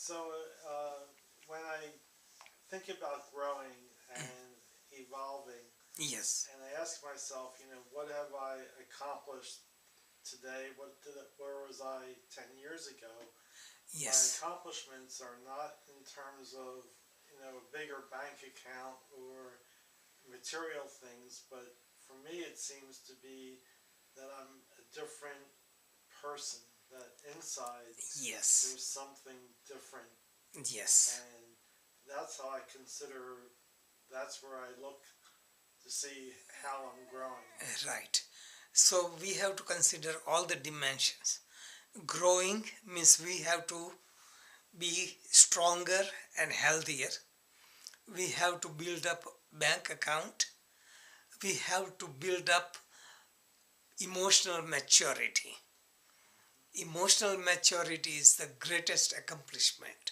So when I think about growing and evolving, Yes, and I ask myself, what have I accomplished today? Where was I 10 years ago? My yes, accomplishments are not in terms of a bigger bank account or material things, but for me it seems to be that I'm a different person. That inside yes, there's something different, yes, and that's how I consider. That's where I look to see how I'm growing. right. So we have to consider all the dimensions. Growing means we have to be stronger and healthier. We have to build up bank account. We have to build up emotional maturity. Emotional maturity is the greatest accomplishment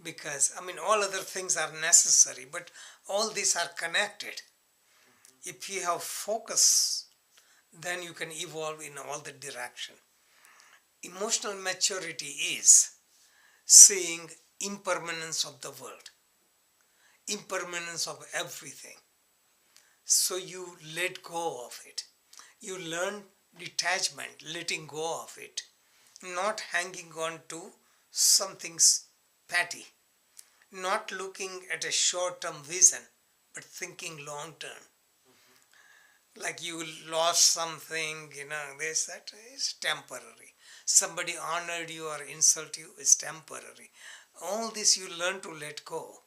because all other things are necessary, but all these are connected. If you have focus, then you can evolve in all the direction. Emotional maturity is seeing impermanence of the world, impermanence of everything. So you let go of it. You learn detachment, letting go of it, not hanging on to something petty, not looking at a short term vision, but thinking long term. Like you lost something, this, that is temporary. Somebody honored you or insult you is temporary. All this you learn to let go.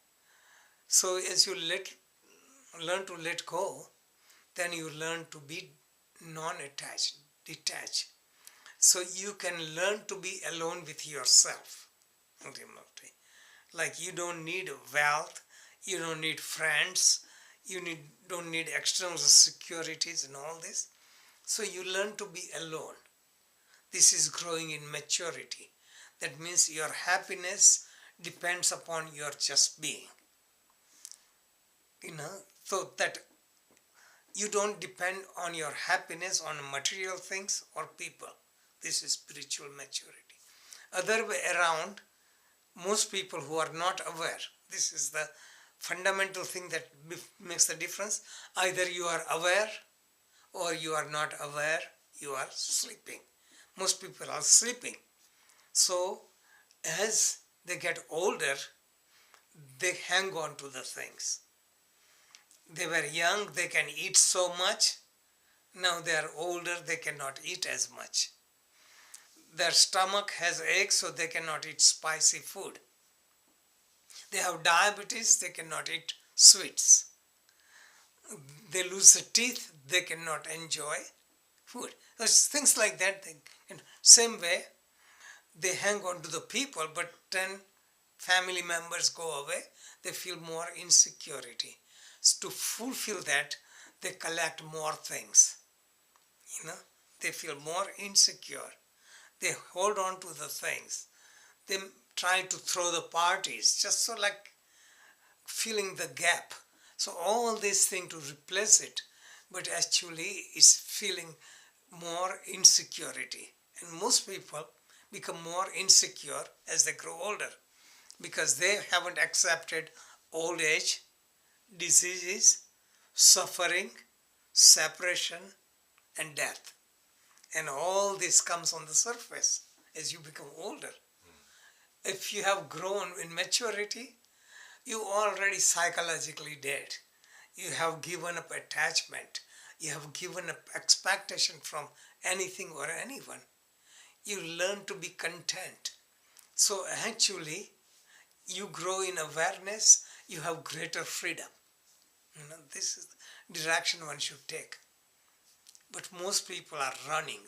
So as you learn to let go, then you learn to be non-attached, detached. So you can learn to be alone with yourself ultimately. Like you don't need wealth, you don't need friends, don't need external securities and all this. So you learn to be alone. This is growing in maturity. That means your happiness depends upon your just being. So that you don't depend on your happiness on material things or people. This is spiritual maturity. Other way around, most people who are not aware, this is the fundamental thing that makes the difference. Either you are aware or you are not aware, you are sleeping. Most people are sleeping. So as they get older, they hang on to the things. They were young, they can eat so much. Now they are older, they cannot eat as much. Their stomach has aches, so they cannot eat spicy food. They have diabetes, they cannot eat sweets. They lose the teeth, they cannot enjoy food. There's things like that. Same way, they hang on to the people, but then family members go away, they feel more insecurity. So to fulfill that, they collect more things. You know, they feel more insecure. They hold on to the things. They try to throw the parties just so like filling the gap. So all these things to replace it, but actually is feeling more insecurity. And most people become more insecure as they grow older because they haven't accepted old age, diseases, suffering, separation, and death. And all this comes on the surface as you become older. If you have grown in maturity, you already psychologically dead. You have given up attachment. You have given up expectation from anything or anyone. You learn to be content. So actually, you grow in awareness, you have greater freedom. This is the direction one should take. But most people are running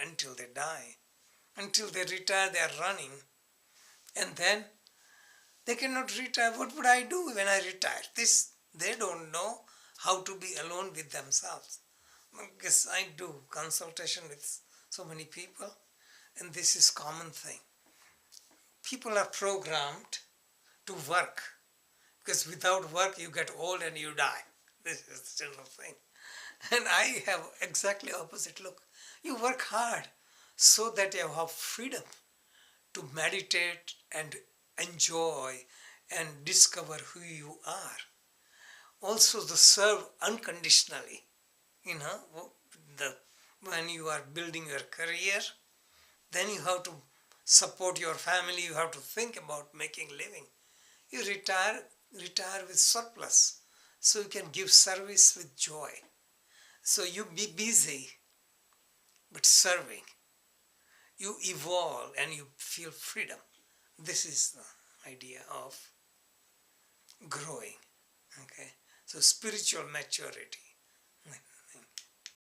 until they die. Until they retire, they are running. And then they cannot retire. What would I do when I retire? They don't know how to be alone with themselves. Because I do consultation with so many people, and this is common thing. People are programmed to work because without work you get old and you die. This is the general thing. And I have exactly opposite look. You work hard so that you have freedom to meditate and enjoy and discover who you are. Also, the serve unconditionally. You know, when you are building your career, then you have to support your family. You have to think about making living. You retire with surplus, so you can give service with joy. So you be busy, but serving. You evolve and you feel freedom. This is the idea of growing. Okay, so spiritual maturity.